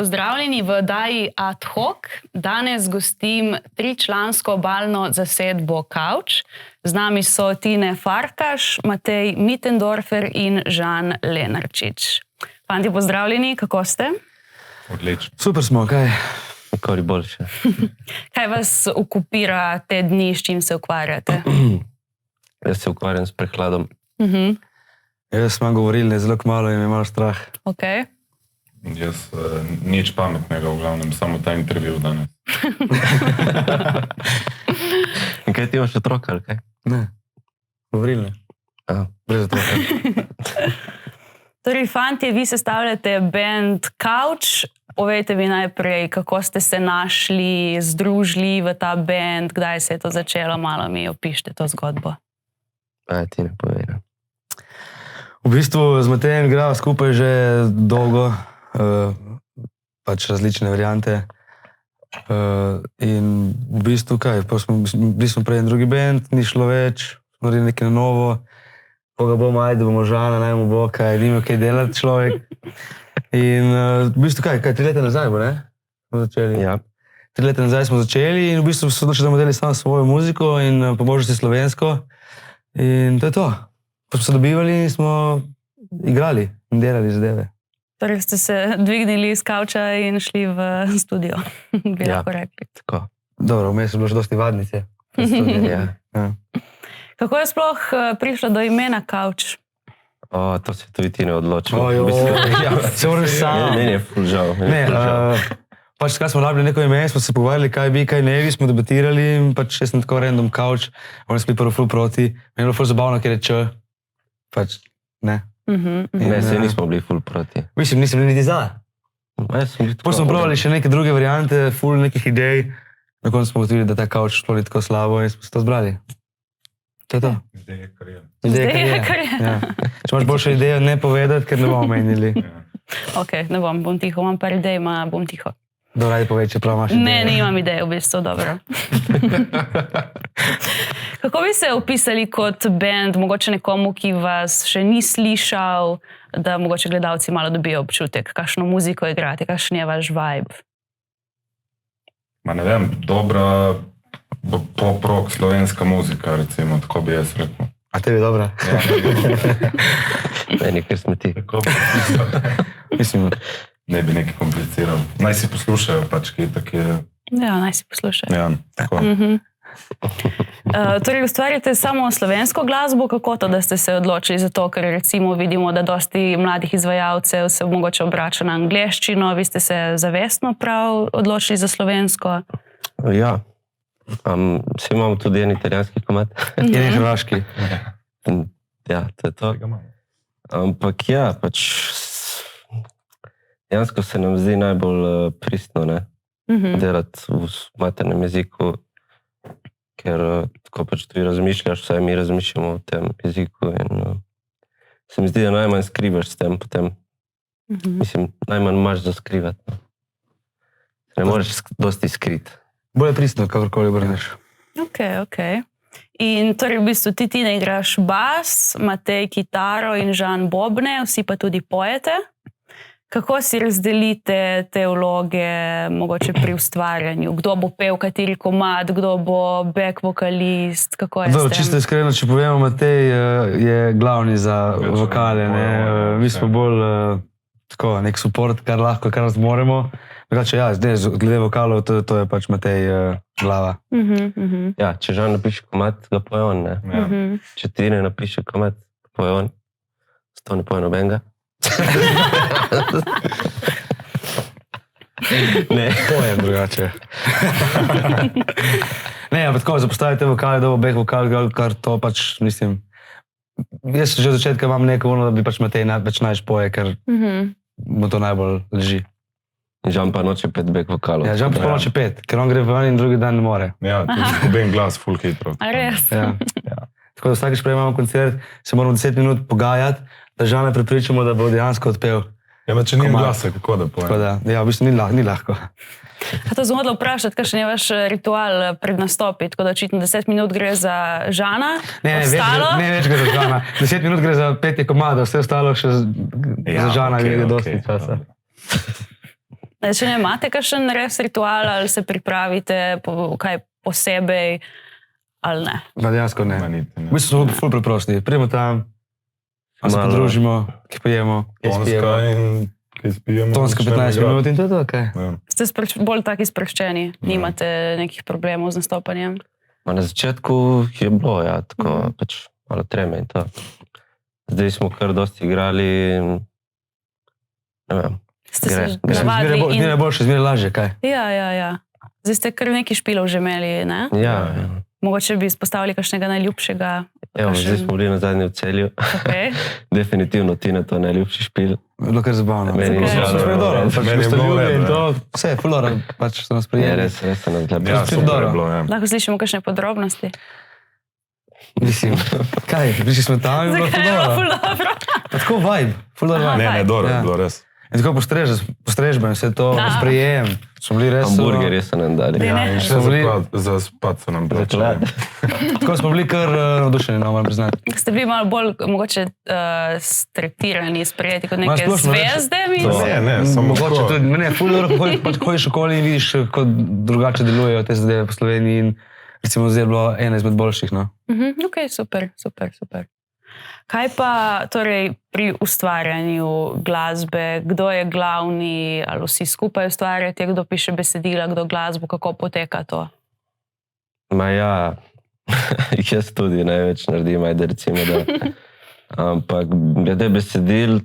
Pozdravljeni v oddaji Ad hoc. Danes gostim 3-člansko obalno zasedbo Kavč. Z nami so Tine Farkaš, Matej Mittendorfer in Žan Lenarčič. Fanti, pozdravljeni, kako ste? Odlično. Super smo, kaj? Kori boljše. Kaj vas okupira te dni, s čim se ukvarjate? Jaz se ukvarjam s prehladom. Jaz smo govorili zelo malo in me malo strah. Okay. Jaz nič pametnega, v glavnem, samo ta intervju danes. In kaj ti imaš otroka, ali kaj? Ne, govorili ne. Brez otroka. Torej, fantje, vi sestavljate band Kavč. Povejte mi najprej, kako ste se našli, združili v ta band, kdaj se je to začelo, malo mi opišite to zgodbo. Ti ne povedam. V bistvu z Matejem igrava skupaj že dolgo, pač različne variante. In v bistvu kaj, bili smo prej en drugi band, ni šlo več, smo naredili nekaj novo, koga bomo, ajde bomo Žana, najmo bo, kaj, nima kaj delati človek. In v bistvu kaj 3 leta nazaj bo, ne? Smo začeli. Ja. 3 leta nazaj smo začeli in v bistvu so odločili, da bomo delali samo svojo muziko in po možnosti slovensko. In to je to. Pa smo se dobivali in smo igrali in delali zadeve. Torej ste se dvignili iz Kavča in šli v studio, bi lahko rekli. Tako. Dobro, vmes je bilo še dosti vadnice. Ja. Kako je sploh prišlo do imena Kavč? To se tudi ti ne odločil. Se moram sam. Ne, ful žal. Pač kaj smo rabili neko ime, smo se pogovarjali, kaj bi, kaj ne bi, smo debatirali in pač jaz sem tako random Kavč, oni smo bili prvo ful proti. Meni je bilo ful zabavno, ker je Č. Pač, ne. Ne, se nismo bili ful proti. Mislim, nisem bili niti za. Potem smo probali še neke druge variante, ful nekih idej. Na koncu smo ugotovili, da ta Kavč šlo ni tako slabo in smo se to zbrali. To je to. Ideje, kar je. Ideje, kar je. Ja. Če imaš boljšo idejo, ne povedati, ker ne bomo menili. Ok, ne bom tiho, imam par idej, bom tiho. Dobro, radi povej, čeprav imaš idejo. Ne, nimam ideje, v bistvu, dobro. Kako bi se opisali kot band, mogoče nekomu, ki vas še ni slišal, da mogoče gledalci malo dobijo občutek, kakšno muziko igrate, kakšen je vaš vibe? Ma ne vem, dobra pop-rock slovenska muzika, recimo, tako bi jaz rekel. A tebi je dobra? Ne, nekaj smeti. Tako bi pisal. Mislim, Ne bi nekaj kompliciral. Naj si poslušajo, pač, ki tako je. Ja, naj si poslušajo. Ja, tako. Torej, ustvarjate samo slovensko glasbo, kako to, da ste se odločili za to, ker recimo vidimo, da dosti mladih izvajalcev se mogoče obrača na angleščino, vi ste se zavestno prav odločili za slovensko? Ja. Vsi imamo tudi en italijanski komad. en hrvaški. Ja, to je to. Ampak ja, pač dejansko se nam zdi najbolj pristno, ne? Delati v maternem jeziku, ker tako pač tudi razmišljaš, vsaj mi razmišljamo o tem jeziku in se mi zdi, da najmanj skrivaš s tem potem. Mislim, najmanj imaš za skrivati. Ne moreš dosti skriti. Bolje pristno, kakorkoli obrneš. Ok. In torej v bistvu ti ne igraš bas, Matej kitaro in Žan bobne, vsi pa tudi pojete. Kako si razdelite te vloge, mogoče pri ustvarjanju? Kdo bo pel kateri komad, kdo bo back vokalist, kako je s tem? Čisto iskreno, če povemo, Matej je glavni za vokale. Mi smo bolj tako, nek support, kar lahko, kar zmoremo. Drugače, ja, zdaj, glede vokalov, to je pač Matej glava. Ja, če Žan napiše komad, ga poje on, ne? Če ti ne napiše komad, poje on. To ne poje nobenega. Ne. Pojem drugače. Ne, ampak tako, zapostavite vokale, da bo back vokal, kar to pač, mislim, jaz že od začetka imam neko ono, da bi pač Matej največ poje, ker mu to najbolj leži. Žan pa noče 5 back vokalov. Ja, Žan pa noče 5, ker on gre ven in drugi dan ne more. Ja, tudi oben glas full hitro. A res? Ja. Tako da vsakeč prej imamo koncert, se moramo 10 minut pogajati, da Žana prepričamo, da bo dejansko odpel. Ja, če ni glasa, kako da pojem? Tako da, ja, v bistvu ni lahko. A to sem hodila vprašati, kakšen je vaš ritual pred nastopi, tako da očitno 10 minut gre za Žana, ostalo? Ne, več gre za Žana. 10 minut gre za 5 komadov, vse ostalo še za Žana gre dosti časa. Če ne imate kakšen res ritual, ali se pripravite kaj posebej, ali ne? Dejansko ne. Niti ne. Mi smo ful preprosti. Prijemo tam, se podružimo, kaj pojemo, kaj spijemo. Tonska in kaj spijemo. Tonska 15 minut in to je to, kaj? Ja. Ste bolj taki sproščeni, nimate nekih problemov z nastopanjem? Na začetku je bilo, ja, tako pač malo treme in to. Zdaj smo kar dosti igrali in ne vem. Ste se navadili in... Zmeraj boljše, zmeraj lažje, kaj? Ja. Zdaj ste kar nekaj špilov že imeli, ne? Ja. Mogoče bi izpostavili kakšnega najljubšega. Evo, zdaj smo bili nazadnje v Celju. Okay. Definitivno Tina to najljubši špil. Bilo kar zabavno. Meni je Smo žal, dobro, res. pač Meni je gostoljubje bilo in vredno, to, vse, ful dobro, pač so nas Je prijeli. res se nas lepo. Ja, Spet super dobro. je bilo, ja. Lahko slišimo kakšne podrobnosti. Mislim, kaj, prišli smo tam in bilo ful Zakaj je bilo dobro. ful dobro? Pa tako vibe, ful dobro Aha. vibe. Ne, dobro je Ja. bilo res. In tako postrežba in vse to, Aha. sprejem. Smo bili res... Hamburgerje so nam dali. Ja. Ja, in še Smo bili- za spat so nam Za plačali. eh, Tako smo bili kar navdušeni, no, moram priznati. Ste bili malo bolj mogoče stretirani, sprejeti kot Malo neke splošno reči. zvezde, To. mislim? Ne, samo Mogoče tako. tudi, ne, ful dobro, ko pač hojiš okoli in vidiš, kako drugače delujejo te zadeve po Sloveniji in recimo zdaj je bilo ena izmed boljših, no. Ok, super. Kaj pa torej pri ustvarjanju glasbe, kdo je glavni, ali vsi skupaj ustvarjate, kdo piše besedila, kdo glasbo, kako poteka to? Ma ja, jaz tudi največ naredim, ajde recimo, da. Ampak glede besedil,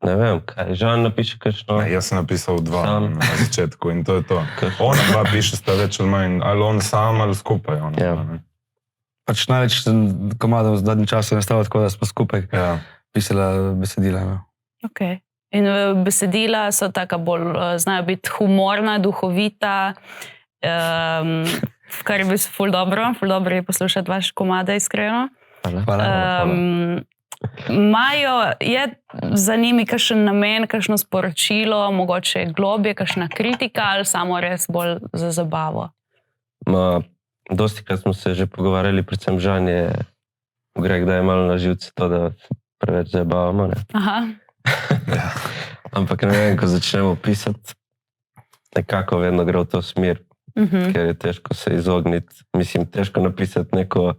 ne vem, kaj, Žan napiše kakšno. Ne, jaz sem napisal dva Sam. na začetku in to je to. Ona dva piše sta več ali manj, ali on sam ali skupaj. Ona, Ja. ne. Pač največ komadov v zadnjem času je nastalo tako, da smo skupaj Ja. pisala besedila, no. Okay. In besedila so taka bolj, znajo biti humorna, duhovita, kar je bil ful dobro je poslušati vaše komade, iskreno. Hvala. Imajo, je za njimi kakšen namen, kakšno sporočilo, mogoče globje, kakšna kritika ali samo res bolj za zabavo? Ma, dosti krat smo se že pogovarjali, predvsem Žan je gre kdaj malo na živce to, da se preveč zabavamo, ne. Aha. Ampak ne vem, ko začnemo pisati, nekako vedno gre v to smer, ker je težko se izogniti. Mislim, težko napisati neko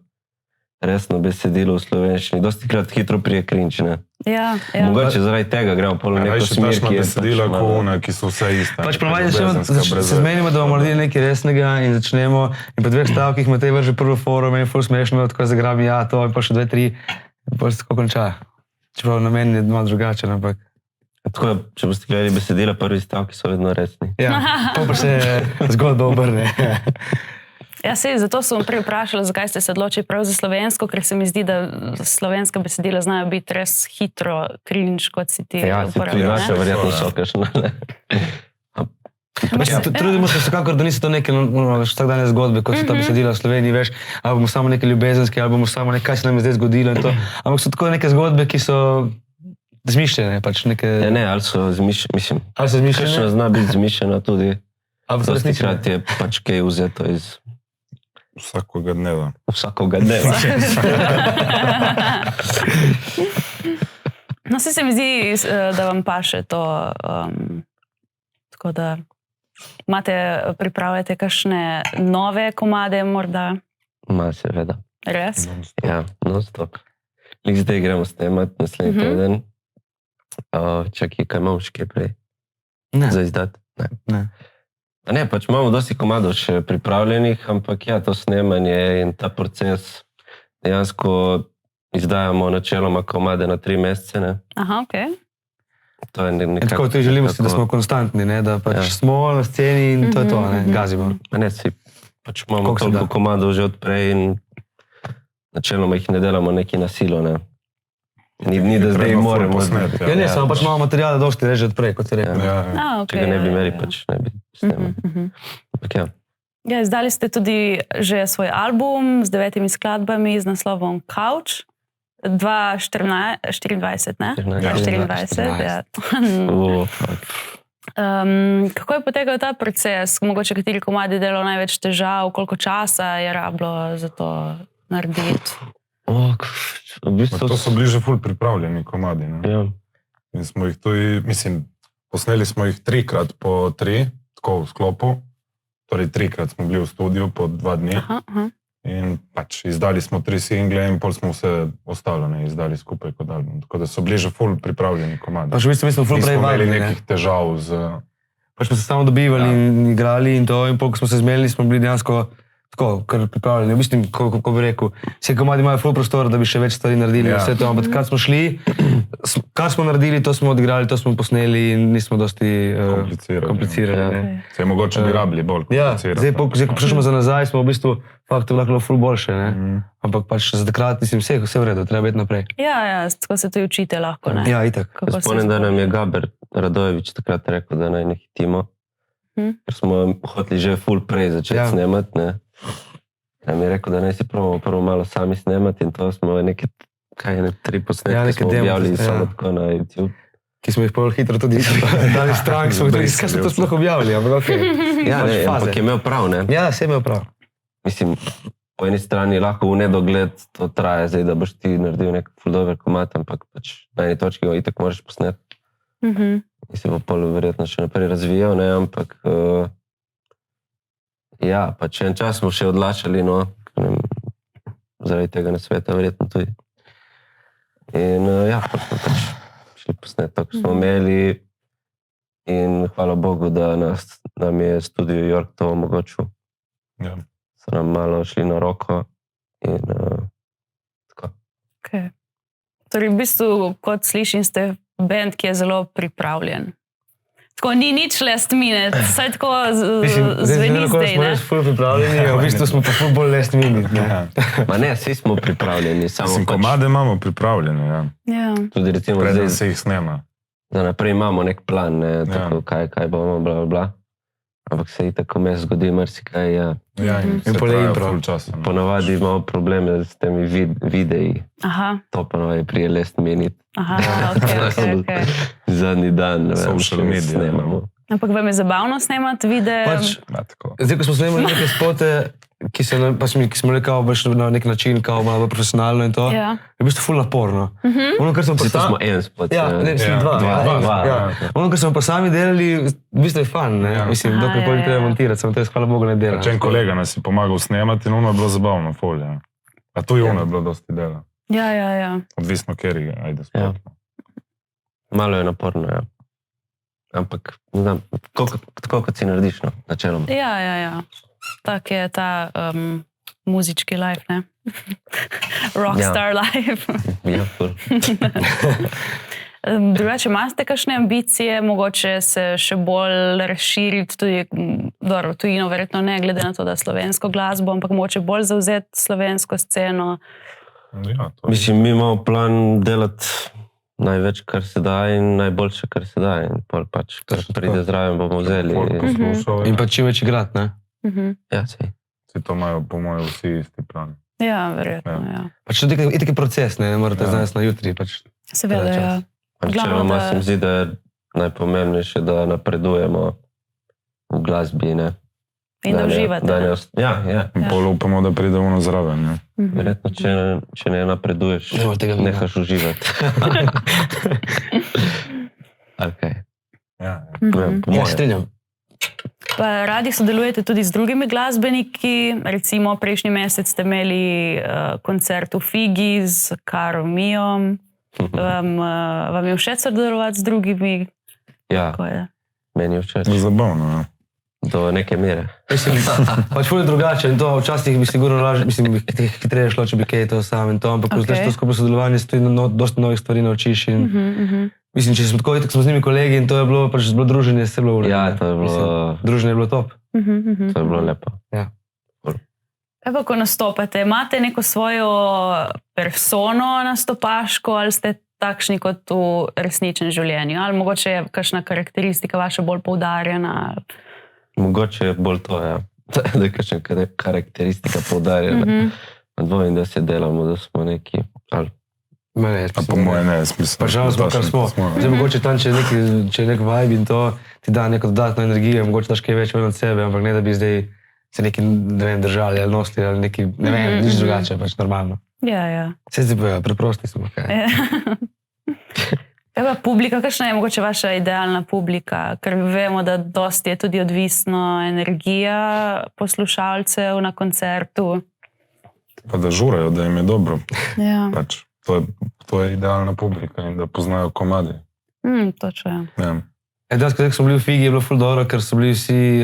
resno besedilo v slovenščini. Dosti krat hitro prije cringe, ne. Ja. Mogoče zaradi tega gremo pol v neko Rajši smer, takšna ki je besedila, pač kot malo- one, ki so vse iste. Pač ne, ponavadi ljubezenska, brez se veze. zmenimo, da bomo naredili nekaj resnega in začnemo in po 2 stavkih Matej vrže prvo foro, meni je ful smešno, tako zagrabim, ja, to in pa še 2, 3, in pa se tako konča. Čeprav namen je malo drugačen, ampak... Tako da, če boste gledali besedila, prvi stavki so vedno resni. Ja, to pa se zgodba obrne. Ja, sej, zato sem prej vprašala, zakaj ste se odločili prav za slovensko, ker se mi zdi, da slovenska besedila znajo biti res hitro cringe, kot si ti Ja, si tudi uporabljal, ne? naša verjetno so kakšna, ne. Pač trudimo se vsekakor, da niso to neke vsakdanje zgodbe, kot so ta besedila v Sloveniji, veš, ali bomo samo neke ljubezenske, ali bomo samo nekaj, kaj se nam je zdaj zgodilo in to. Ampak so tako neke zgodbe, ki so zmišljene, pač neke... Ne, ali so zmišljene, mislim, Ali so kakšna zmišljene, zna biti zmišljena tudi. ali so Dosti resnične. krat je pač kaj vzeto iz Vsakoga dneva. vsakoga dneva. No, saj se mi zdi, da vam paše to, tako da pripravljate kakšne nove komade morda, Ma, seveda. res? Ja, non-stop. Lik zdaj gremo snemati naslednji teden. Čakaj, kaj imamo še kaj prej? Ne. Za izdati? Ne. A ne, pač imamo dosti komadov še pripravljenih, ampak ja, to snemanje in ta proces dejansko izdajamo načeloma komade na 3 mesece, ne. Aha, ok. To je In tako tudi želimo si, da smo konstantni, ne, da pač smo na sceni in to je to, ne, gazimo. Ne, si pač imamo Koliko se toliko da. komadov že odprej in načeloma jih ne delamo neki na silo, ne. Ni da zdaj Treba ful moramo posneti, Ja, ne, samo pač imamo materijale dosti reže odprej, kot si rekel. Ja. Ja, Ok. Če ga ne bi imeli, pač ne bi snemali. Ampak ja. Ja, izdali ste tudi že svoj album z 9 skladbami z naslovom Couch. 2024, ne? 2024, ja. Kako je potekal ta proces? Mogoče kateri komadi delal največ težav, koliko časa je rabilo za to narediti? V bistvu to so bili že ful pripravljeni komadi. Ne? ja. In smo jih tudi, mislim, Posneli smo jih 3x po 3, tako v sklopu. Torej 3x smo bili v studiu po 2 dni. In pač izdali smo 3 single in pol smo vse ostalo izdali skupaj kot album. Tako da so bili že ful pripravljeni komadi. Pač v bistvu mi smo ful prej imeli vadili, nekih težav z... Pač smo se samo dobivali in igrali in to, in pol, ko smo se zmenili, smo bili dejansko tako, kar pripravljeni. V bistvu, kako bi rekel, vse komadi imajo ful prostor, da bi še več stvari naredili, vse to, ampak takrat smo šli, kar smo naredili, to smo odigrali, to smo posneli in nismo dosti komplicirali. Se mogoče bi rabili bolj komplicirati. Zdaj, ko prišljamo za nazaj, smo v bistvu fakt lahko ful boljše, ampak pač za takrat, mislim, vse v redu, treba biti naprej. Ja, tako se tudi učite lahko, ne? Ja, itak. Spomnim, da nam je Gaber Radojevič takrat rekel, da naj ne hitimo, ker smo hoteli že ful prej začeti snemati, ne. Nam je rekel, da naj si prvo malo sami snemati in to smo neke 3 posnetke smo objavili samo tako na YouTube. Ki smo jih pol hitro tudi dali stran, ki smo jih kaj so to sploh objavili, ampak okej. Ja, ne, ampak je imel prav, ne? Ja, se je imel prav. Mislim, po eni strani lahko v nedogled to traje, zdaj, da boš ti naredil nek ful dober komad, ampak pač na eni točki ga itak moraš posneti. In se bo pol verjetno še naprej razvijal, ne, ampak ja, pač en čas smo še odlačali, no, zaradi tega nasveta verjetno tudi. In ja, smo pač šli posneti to, ko smo imeli in hvala Bogu, da nam je Studio York to omogočil. Ja. So nam malo šli na roko in tako. Okay. Torej, v bistvu, kot slišim, ste band, ki je zelo pripravljen. Tako ni nič last minute, saj tako zveni zdaj, smo res ful pripravljeni, v bistvu smo pa ful bolj last minute, ne. Ma ne, vsi smo pripravljeni, samo Mislim, komade imamo pripravljene, ja. Tudi recimo Preden zdaj, se jih snema. da naprej imamo nek plan, ne, tako kaj bomo, bla, bla, bla. Ampak se i tako me zgodi marsikaj, ja. Ja, in se traja ful časa. Ponavadi imamo probleme s temi videi. Aha. To ponavadi prije last minute. Aha, okej. Zadnji dan, ne vem, Social media, snemamo. Ampak vam je zabavno snemati videe? Pač, Ja, tako. zdaj, ko smo snemali neke spote, ki smo bili kao na nek način, kao malo profesionalno in to, Ja. je v bistvu ful naporno. Ono, kar smo pa Vsi to smo en spot. Ja, ne, mislim, dva. Ja. Ono, kar smo pa sami delali, v bistvu je fun, ne? Mislim, Aha, dokaj pol ja. treba montirati, samo to je hvala Bogu ne dela. Če en kolega nas je pomagal snemati in ono je bilo zabavno, ful, ja. A tu je ono je bilo dosti dela. Ja. Odvisno, ker je, ajde sploh. Malo je naporno, ja. Ampak, ne znam, tako kot si narediš, no, načeloma. Ja. Tak je ta muzički life, ne? Rockstar life. Ja, ful. Drugače, imate kakšne ambicije, mogoče se še bolj razširiti, tudi, dobro, tujino verjetno ne, glede na to, da slovensko glasbo, ampak mogoče bolj zavzeti slovensko sceno. Ja, to je. Mislim, mi imamo plan delati največ, kar se da in najboljše, kar se da. In pol pač, kar pride zraven, bomo vzeli. In pa čim več igrati, ne? Ja, sej. Vsi to imajo, po mojem, vsi isti plan. Ja, verjetno, ja. Pač to je itak proces, ne morate danes na jutri, pač. Seveda, ja. Načeloma se mi zdi, da je najpomembnejše, da napredujemo v glasbi, ne. In da uživate. Ja. In pol upamo, da pridemo na zraven, ne. Verjetno, če ne napreduješ, nehaš uživati. Okay. Ja. Ja, strinjam. Pa radi sodelujete tudi z drugimi glasbeniki, recimo prejšnji mesec ste imeli koncert v Figi z Karo Mijom. Vam je všeč sodelovati z drugimi? Ja, Kako je? meni je všeč. Zabavno, ja. Do neke mere. Mislim, pač ful je drugače in to včasih bi sigurno lažje, mislim, hitreje šlo, če bi kaj to sam in to, ampak ko zdaj to skupaj sodelovanje, se tudi dosta novih stvari naučiš in mislim, če smo tako, tako smo z njimi kolegi in to je bilo, pač bilo druženje, se je bilo uredno. Ja, to je bilo... Druženje je bilo top. To je bilo lepo. Ja. Kaj pa, ko nastopate, imate neko svojo persono nastopaško ali ste takšni kot v resničnem življenju? Ali mogoče je kakšna karakteristika vaša bolj poudarjena? Mogoče je bolj to, ja. Da je kakšna karakteristika poudarjena. Dvojim, da se delamo, da smo neki... A po moje ne, smisel. Pa žal smo, kar smo. Zdaj mogoče tam, če je nek vibe in to ti da neko dodatno energijo, mogoče daš kaj več ven od sebe, ampak ne da bi zdaj se neki, ne vem, držali ali nosili ali neki, ne vem, nič drugače, pač normalno. Ja. Vse zdaj bojo, preprosti smo, kaj. Eva, publika, kakšna je mogoče vaša idealna publika? Ker vemo, da dosti je tudi odvisno energija poslušalcev na koncertu. Pa da žurajo, da jim je dobro. Ja. Pač, to je idealna publika in da poznajo komadi. Točno, ja. Danes, ko smo bili v Figi, je bilo ful dobro, ker so bili vsi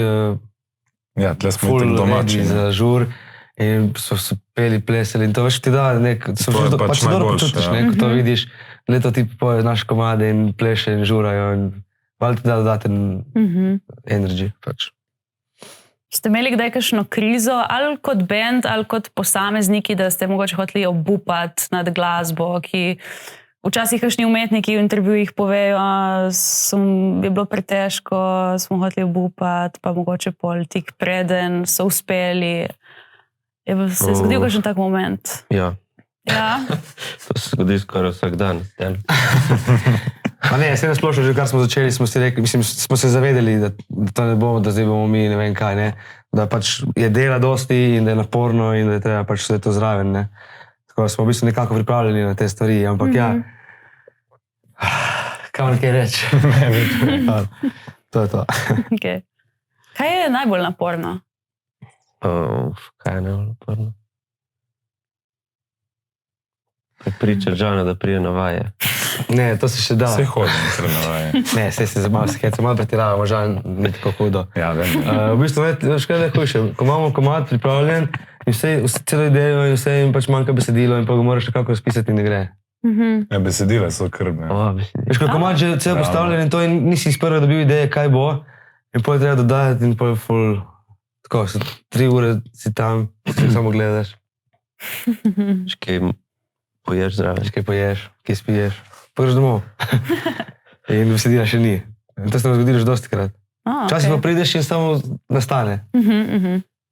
Ja, tle smo itak domači. za žur in so peli, plesali in to veš ti da, so že pač dobro počutiš, ko to vidiš, leto ti poje naše komade in pleše in žurajo in malo ti da dodaten energy, pač. Ste imeli kdaj kakšno krizo, ali kot band, ali kot posamezniki, da ste mogoče hoteli obupati nad glasbo, ki včasih kakšni umetniki v intervjujih povejo, je bilo pretežko, smo hoteli obupati, pa mogoče pol tik preden so uspeli. Je se zgodil kakšen tak moment? Ja. Ja? To se zgodi skoraj vsak dan. Pa ne, vse nasplošno, že kar smo začeli, smo si rekli, mislim, smo se zavedali, da to ne bomo, da zdaj bomo mi ne vem kaj, ne. Da pač je dela dosti in da je naporno in da je treba pač vse to zraven, ne. Tako da smo v bistvu nekako pripravljeni na te stvari, ampak ja, kaj vam kaj reči? To je to. Okay. Kaj je najbolj naporno? Kaj je najbolj naporno? Prepričati Žana, da prije na vaje. Ne, to se še da. Vse hodim kar na vaje. Ne, se malo pretiravamo, Žan, ni tako hudo. Ja, vem. V bistvu, veš kaj je hujše, ko imamo komad pripravljen in celo idejo in vse in pač manjka besedilo in pa ga moraš nekako razpisati in ne gre. Ja, besedile so krvne. Veš, ko komad že celo postavljen in to in nisi iz prve dobil ideje, kaj bo in potem treba dodajati in potem ful, tako, 3 ure si tam, samo gledaš. Kaj poješ zraven. Kaj poješ, kaj spiješ, poješ domov. In besedila še ni. In to se nam zgodilo že dosti krat. Včasih pa prideš in samo nastane.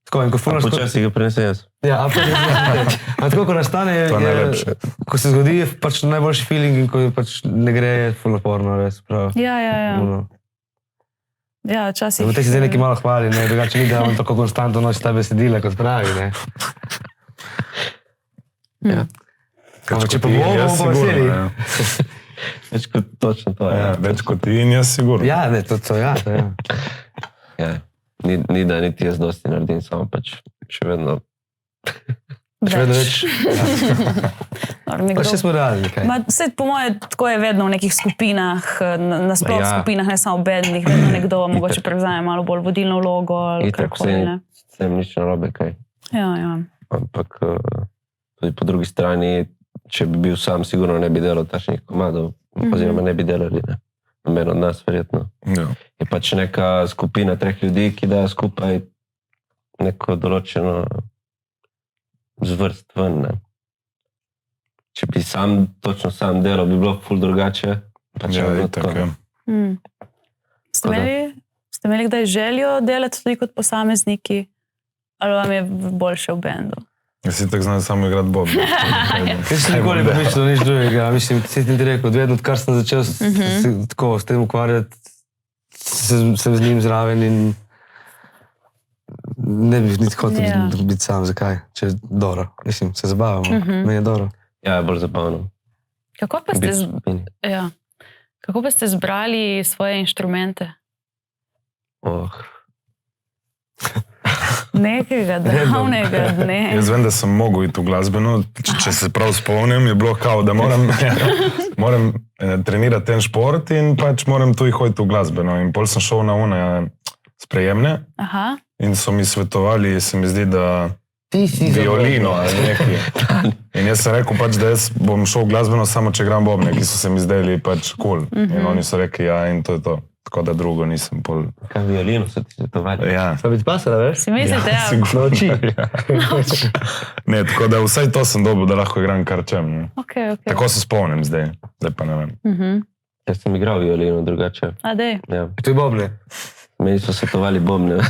Tako, in ko fulaš... Počasih ga prinesem jaz. Ja, a tako, ko nastane, ko se zgodi, je pač najboljši feeling in ko pač ne gre, je ful naporno, res, prav. Ja. Ja, včasih... Te si zdaj nekaj malo hvali, ne, drugače ni, da on tako konstantno nosi ta besedila, kot pravi, ne. Ja. Če pa bomo veseli. Več kot točno to, ja. Več kot ti in jaz sigurno. Ja, ne, to ja. Ja, ni da niti jaz dosti naredim, samo pač še vedno. Še vedno več. Pa še smo realni, kaj. Vse po moje, tako je vedno v nekih skupinah, nasploh skupinah, ne samo bednih, vedno nekdo mogoče prevzame malo bolj vodilno vlogo ali karkoli, ne. S tem nič narobe, kaj. Ja. Ampak tudi po drugi strani, če bi bil sam, sigurno ne bi delal takšnih komadov, oziroma ne bi delali, ne. Noben od nas, verjetno. Ja. Je pač neka skupina 3 ljudi, ki dajo skupaj neko določeno zvrst ven, ne. Če bi točno sam delal, bi bilo ful drugače. Pač Ja, itak, ja. Ste imeli kdaj željo delati tudi kot posamezniki? Ali vam je boljše v bendu? Jaz si tako znam samo igrati bob. Jaz sem nikoli pomišljal nič drugega. Mislim, si ti rekel, vedno odkar sem začel tako s tem ukvarjati, sem z njim zraven in ne bi niti hotel biti sam. Zakaj? Če je dobro. Mislim, se zabavamo. Meni je dobro. Ja, je bolj zabavno. Kako pa ste zbrali svoje inštrumente? Nekega davnega dne. Jaz vem, da sem mogel iti v glasbeno, če se prav spomnim, je bilo kao, da moram trenirati ten šport in pač moram tudi hoditi v glasbeno. In pol sem šel na one sprejemne in so mi svetovali, se mi zdi, da violino ali nekaj. In jaz sem rekel pač, da jaz bom šel v glasbeno samo, če igram bobne, ki so se mi zdeli pač cool. In oni so rekli, ja, in to je to. Tako da drugo nisem pol... Kaj violino so ti svetovali? Ja. Sva biti pasala, veš? Si mislite, ja? Nauči. Ne, tako da vsaj to sem dobil, da lahko igram kar čem. Okay. Tako se spomnim zdaj pa ne vem. Jaz sem igral violino drugače. A dej? Ja. To je bobne. Meni so svetovali bobne.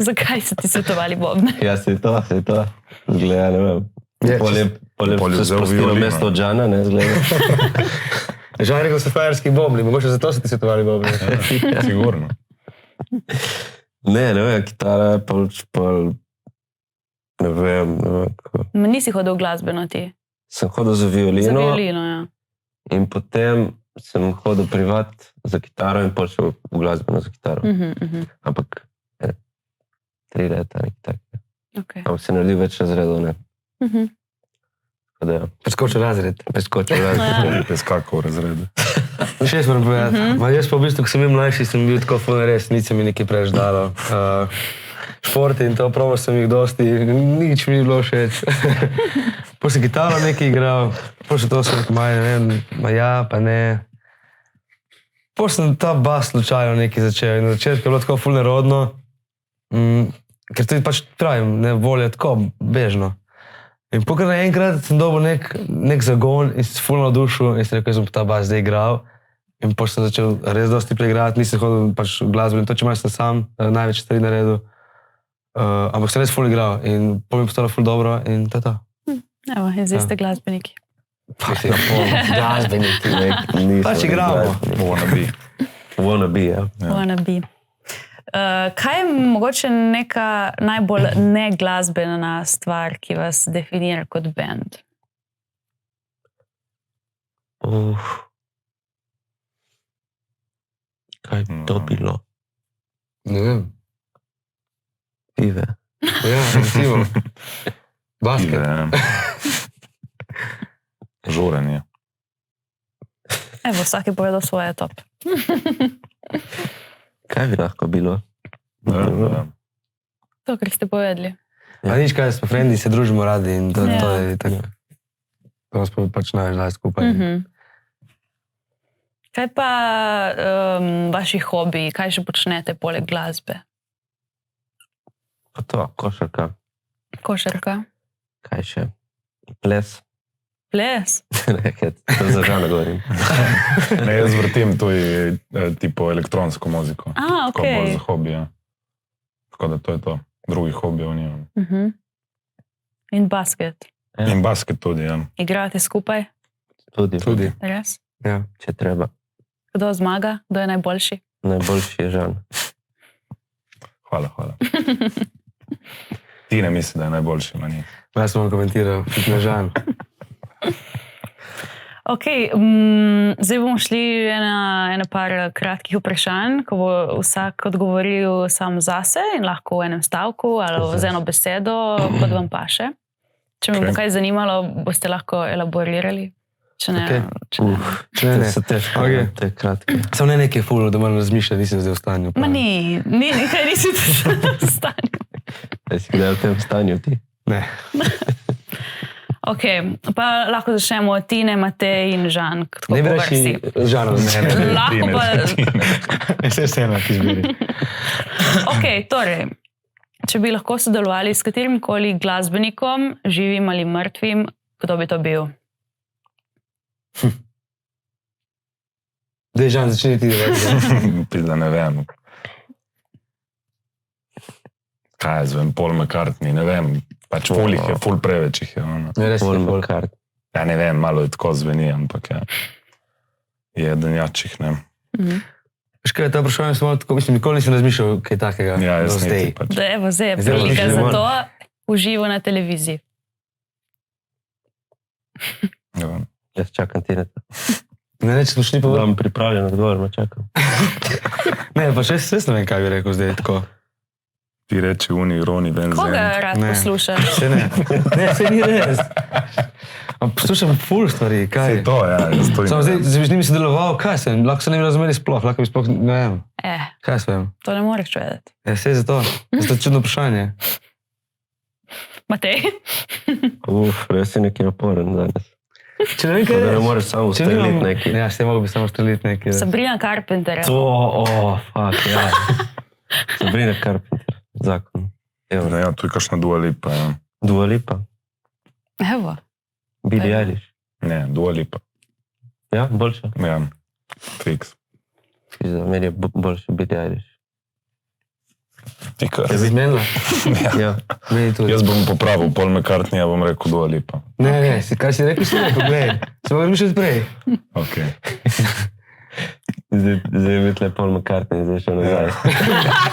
Zakaj so ti svetovali bobne? Ja, se je to. Zgleda, ne vem. Polje se sprostilo mesto od Žana, ne, zgleda. Žan rekel so fajerski bobni, mogoče zato so ti svetovali bobni. Ja, sigurno. Ne vem, kitara, pol, ne vem. Nisi hodil v glasbeno ti? sem hodil za violino. Za violino, ja. In potem sem hodil privat za kitaro in pol šel v glasbeno za kitaro. Ampak 3 leta, nekaj takega. Okay. Ampak se naredil več razredov, ne. Preskočil razred. Preskakal razrede. Še jaz moram povedati. Jaz pa v bistvu, ko sem bil mlajši, sem bil tako ful res, nič se mi nekaj preveč dalo. Športi in to, probal sem jih dosti, nič mi ni bilo všeč. Potem sem kitaro nekaj igral, potem še to sem pa ne. Potem sem ta bas slučajno nekaj začel in na začetku je bilo tako ful nerodno, ker tudi pač pravim, ne volja tako bežno. In pokaj naenkrat sem dobil nek zagon in sem ful navdušil in sem rekel, jaz sem ta bas zdaj igral. In potem sem začel res dosti preigrati, nisem hodil pač v glasbo in to, če imaš sem sam, največ stvari naredil. Ampak sem res ful igral in potem mi je postalo ful dobro in to je to. Evo, in zdaj ste glasbeniki. Glasbeniki. Pač igramo. Wanna be, ja. Wanna be. Kaj je mogoče neka najbolj neglasbena stvar, ki vas definira kot band? Kaj je to bilo? Ne vem. Pive. Ja, recimo. Basket. Žurenje. Evo, vsak je povedal svoje top. Kaj bi lahko bilo? To, kar ste povedali. A nič kaj, smo frendi, se družimo radi in to je tako. To nas pač največ daj skupaj. Kaj pa vaši hobiji? Kaj še počnete poleg glasbe? Pa to, košarka. Košarka? Kaj še? Ples. Ples? Nekaj, to za žana govorim. Ne, jaz vrtim tudi tipo elektronsko muziko. Ok. Bolj za hobija. Tako da to je to. Drugih hobijev nimam. In basket? In basket tudi, ja. Igrate skupaj? Tudi. Res? Ja. Če treba. Kdo zmaga? Kdo je najboljši? Najboljši je Žan. Hvala. Ti ne misli, da je najboljši, meni. Jaz sem vam komentiral, tudi na Žan. Ok, zdaj bomo šli ena par kratkih vprašanj, ko bo vsak odgovoril sam zase in lahko v enem stavku ali z eno besedo, kot vam paše. Če me bo kaj zanimalo, boste lahko elaborirali. Če ne. So težko, te kratke. Samo ne nekaj ful, da moram razmišljati, nisem zdaj v stanju. Ma ni, nekaj nisi v stanju. Da si gledal v tem stanju ti? Ne. Ok, pa lahko začnemo od Tine, Matej in Žan. Ne bi reči Žan od mene. Lahko pa... Vse enak izbiri. Ok, torej, če bi lahko sodelovali s katerimkoli glasbenikom, živim ali mrtvim, kdo bi to bil? Dej, Žan, začni ti reči. Pizda, ne vem. Kaj jaz vem, Paul McCartney, ne vem. Pač ful jih je, ful preveč jih je. Paul McCartney. Ja, ne vem, malo je tako zveni, ampak ja. Je denjačih, ne. Veš kaj, ta vprašanje sem malo tako, mislim, nikoli nisem razmišljal kaj takega. Ja, jaz niti pač. Da evo, zdaj je prilika za to, uživo na televiziji. Ja. Jaz čakam Tineta. Ne, če smo šli pa... Vam pripravljen odgovor, ma čakam. Ne, pa še ne vem, kaj bi rekel zdaj tako. Ti reči uni, Roni, Benzen. Koga rad poslušaš? Se ne. Ne, se ni res. Poslušam ful stvari, kaj? Se to, ja. Samo zdaj bi z njimi sodeloval, kaj sem? Lahko se ne bi razumeli sploh, lahko bi sploh, ne vem. Kaj sem? To ne moreš vedeti. Se je zato. To je čudno vprašanje. Matej? Res si neki naporen danes. Če ne vem, kaj Da ne moreš samo ustreliti neki. Ja, se mogo bi samo ustreliti neki. Sabrina Carpenter. Fuck, ja. Sabrina Carpenter, zakon. Ja, tu je kakšna Dua Lipa, ja. Dua Lipa? Evo. Billie Eilish? Ne, Dua Lipa. Ja, boljša? Ja, fiks. Meni je boljša Billie Eilish. Ti kar? Je zmenila? Ja. Jaz bom popravil Paul McCartney, ja bom rekel Dua Lipa. Ne, kaj si rekel, si rekel, gledaj. Se mogo razmišljati prej. Ok. Zdaj je tle Paul McCartney, zdaj še nazaj.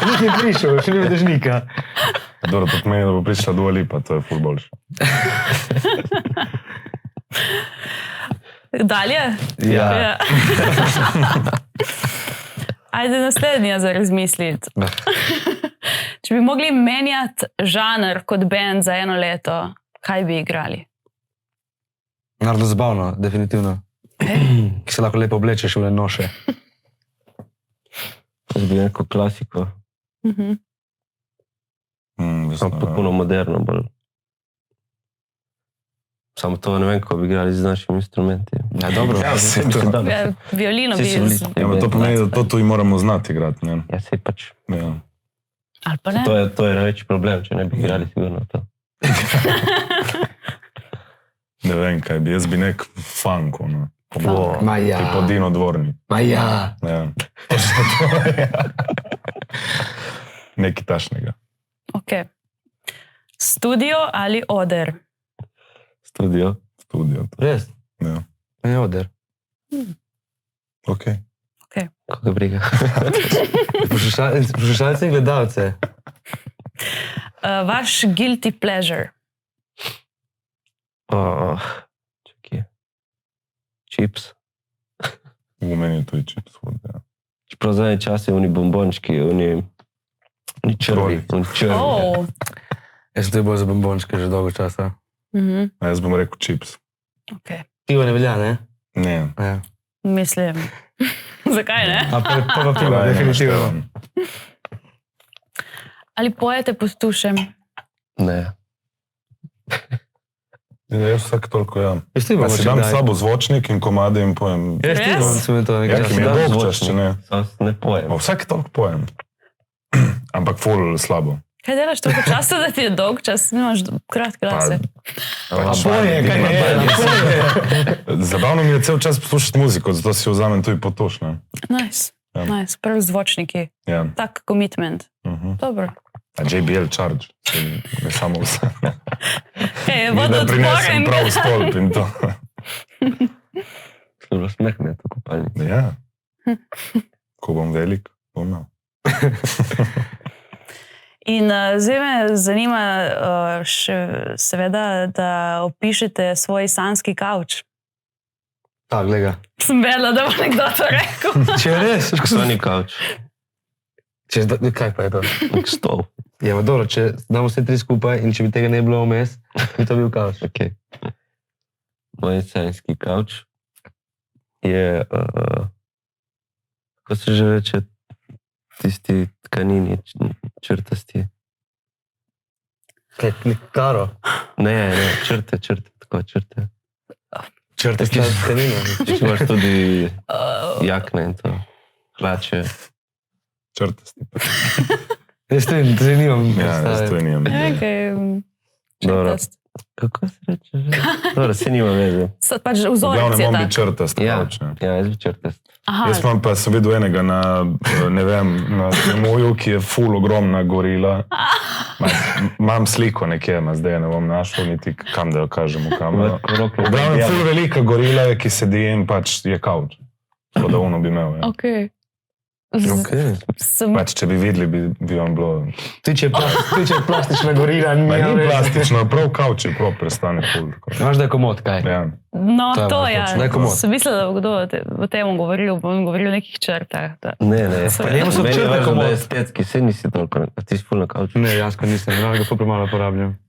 Nik je prišel, še ne dežnika. Dobro, to pomeni, da bo prišla Dua Lipa, to je ful boljše. Dalje? Ja. Ajde naslednja za razmisliti. Če bi mogli menjati žanr kot band za 1 leto, kaj bi igrali? Narodno zabavno, definitivno. Ki se lahko lepo oblečeš v noše. Jaz bi neko klasiko. Popolno moderno bolj. Samo to ne vem, ko bi igrali z našimi instrumenti. Ja, dobro. Violino bi... To pomeni, da to tudi moramo znati igrati. Ja, sej pač. Ali pa ne? To je največji problem, če ne bi igrali sigurno to. Ne vem, kaj bi. Jaz bi nek funk, ono. Ma ja. Pripodino dvorni. Ma ja. Nekaj tašnega. Ok. Studio ali oder? Studio. Res? Ja. Ne oder. Ok. Koga briga. Poslušalce in gledalce. Vaš guilty pleasure? Čakaj. Čips. V meni je tudi čips. Čeprav zadnje čase oni bombončki, oni črvi. Jaz sem tudi bolj za bombončke že dolgo časa. Jaz bom rekel čips. Pivo ne velja, ne? Ne. Mislim. Zakaj ne? Pa pivo, definitivno. Ali pojete pod tušem? Ne. Jaz vsak toliko ja. Jaz ti bom si dam slabo zvočnik in komade in pojem. Jaz ti bom se mi to nekaj Ki mi je dolg čas, če ne. Ne pojem. Vsak toliko pojem. Ampak ful slabo. Kaj delaš toliko časa, da ti je dolg čas? Nimaš kratke lase. Poje, kaj ne? Zabavno mi je cel čas poslušati muziko, zato si vzamem tudi potoš. Nice. Prvi zvočniki. Tak commitment. Dobro. A JBL charge. Ne samo vse. Je Da vodoodporen. prinesem prav stolp in to. Služno smeh me je to kopalni. Ja. Ko bom velik, bom imel. In zdaj me zanima še seveda, da opišete svoj sanski kavč. Tak, gleda. Sem vedela, da bo nekdo to rekel. Če je res? Sani kavč. Kaj pa je to? Nek stol. Ja, ma dobro, če damo vse 3 skupaj in če bi tega ne bilo vmes, bi to bil kavč. Ok. Moj sanski kavč je, kako se že reče, tisti tkanini črtasti. Kaj, karo? Ne, črte, tako črte. Črte tkanino. Če imaš tudi jakne in to, hlače. Črtasti. Jaz to nimam. Ja, jaz to nimam. Dobro. Kako se reče že? Dobro, se nima veze. Pač vzorec Glavno je imam tak. biti črtast. Ja, jaz bi črtast. Jaz imam pa, sem videl enega na, ne vem, na moju, ki je ful ogromna gorila. Imam sliko nekje, zdaj ne bom našel, niti kam da jo kažem v kamero. Glavno ful velika gorila je, ki sedi in pač je kavč. To da ono bi imel. Ok. Pač, če bi videli, bi vam bilo... Ti, če je plastična gorila, ni plastično, prav kavč je, prav prestane ful. Imaš da je komod, kaj? Ja. No, to ja. Da je komod. Sem mislila, da bo kdo o tem govoril, bom govoril o nekih črtah. Ne. Njemu so Meni je črte važno, komod. da je estetski, saj nisi toliko, a ti si ful na kavču. Ne, jasko nisem, ga ful premalo uporabljam.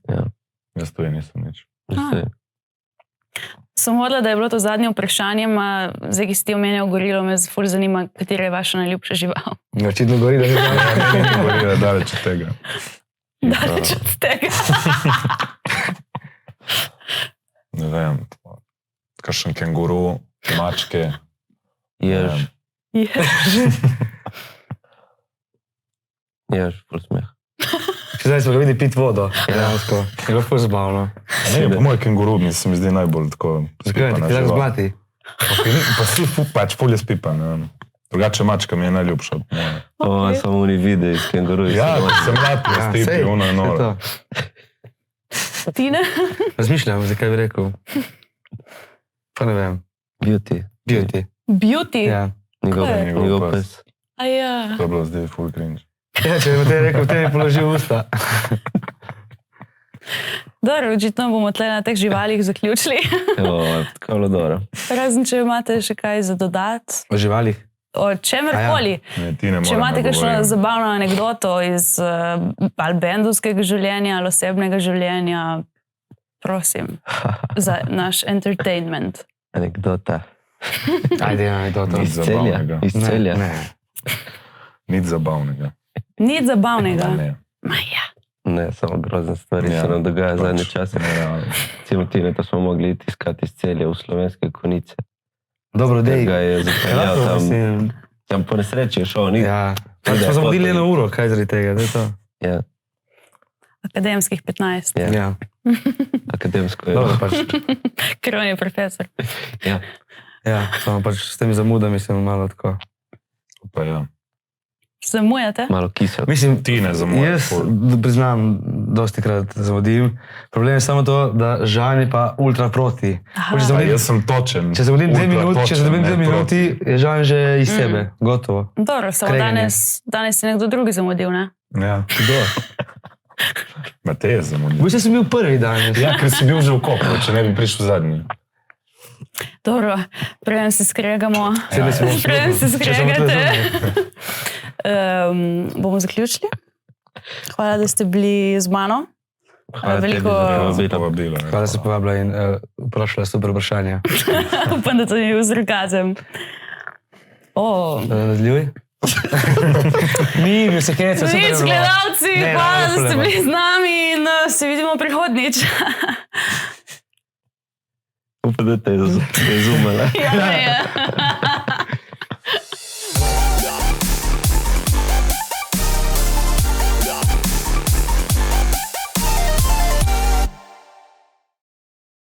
Jaz to nisem nič. Sem hodila, da je bilo to zadnje vprašanje, zdaj, ki si ti omenjal gorilo, me ful zanima, katera je vaša najljubša žival. Očitno gorila že znam. Gorila daleč od tega. Daleč od tega. Ne vem, kakšen kenguru, mačke. Jež, ful smeh. Zdaj smo ga videli piti vodo, dejansko. Je bilo ful zabavno. Ne, moj kenguru mi se mi zdi najbolj tako Zakaj? Ti tako zblati? Pa si pač ful je spipan. Drugače mačka mi je najljubša. Samo oni videi s kenguruji. Ja, sem mlad, jaz tipi, ono je noro. Ti ne? Razmišljam, zakaj bi rekel. Pa ne vem. Beauty. Beauty? Ja. Njegov pes. A ja. To je bilo zdaj ful cringe. Ja, če bi te rekel, te mi položil usta. Dobro, očitno bomo tle na teh živalih zaključili. Tako je bilo dobro. Razen, če imate še kaj za dodati. O živalih? O čemerkoli. Če imate kakšno zabavno anekdoto iz ali bendovskega življenja ali osebnega življenja, prosim, za naš entertainment. Anekdota. Ajde, anekdota. Nič zabavnega. Iz celja. Ne. Nič zabavnega. Nič zabavnega. Ne. Maja. Ne, samo grozne stvari se nam dogaja zadnje čase. Cimotine, to smo mogli tiskati iz celja v Slovenske Konjice. Dobro, dej. Ga je zapeljal tam po nesreči je šel. Ja, smo zamudili 1 uro, kaj zaradi tega, da je to. Ja. Akademskih 15. Ja. Akademsko je. Dobro, pač. Ker on je profesor. Ja. Ja, samo pač s temi zamudami sem malo tako. Pa ja. Zamujate? Malo kisel. Mislim, Ti ne zamujaš. Jaz priznam, dosti krat zamudim. Problem je samo to, da Žan je pa ultra proti. Jaz sem točen. Če zamudim 2 minuti, je Žan že iz sebe, gotovo. Dobro, samo danes je nekdo drugi zamudil, ne? Ja. Kdo? Matej je zamudil. V bistvu sem bil prvi danes. Ja, ker si bil že v Kopru, če ne bi prišel zadnji. Dobro, preden se skregamo. Preden se skregate. Bomo zaključili. Hvala, da ste bili z mano. Hvala veliko... tebi za povabilo. Hvala, da ste povabila in vprašala super vprašanja. Upam, da to ni bil sarkazem. Nadaljuj. Ni bil se heca. Nič, gledalci, hvala, da ste bili z nami in se vidimo prihodnič. Upam, da te je razumela. Ja, ja.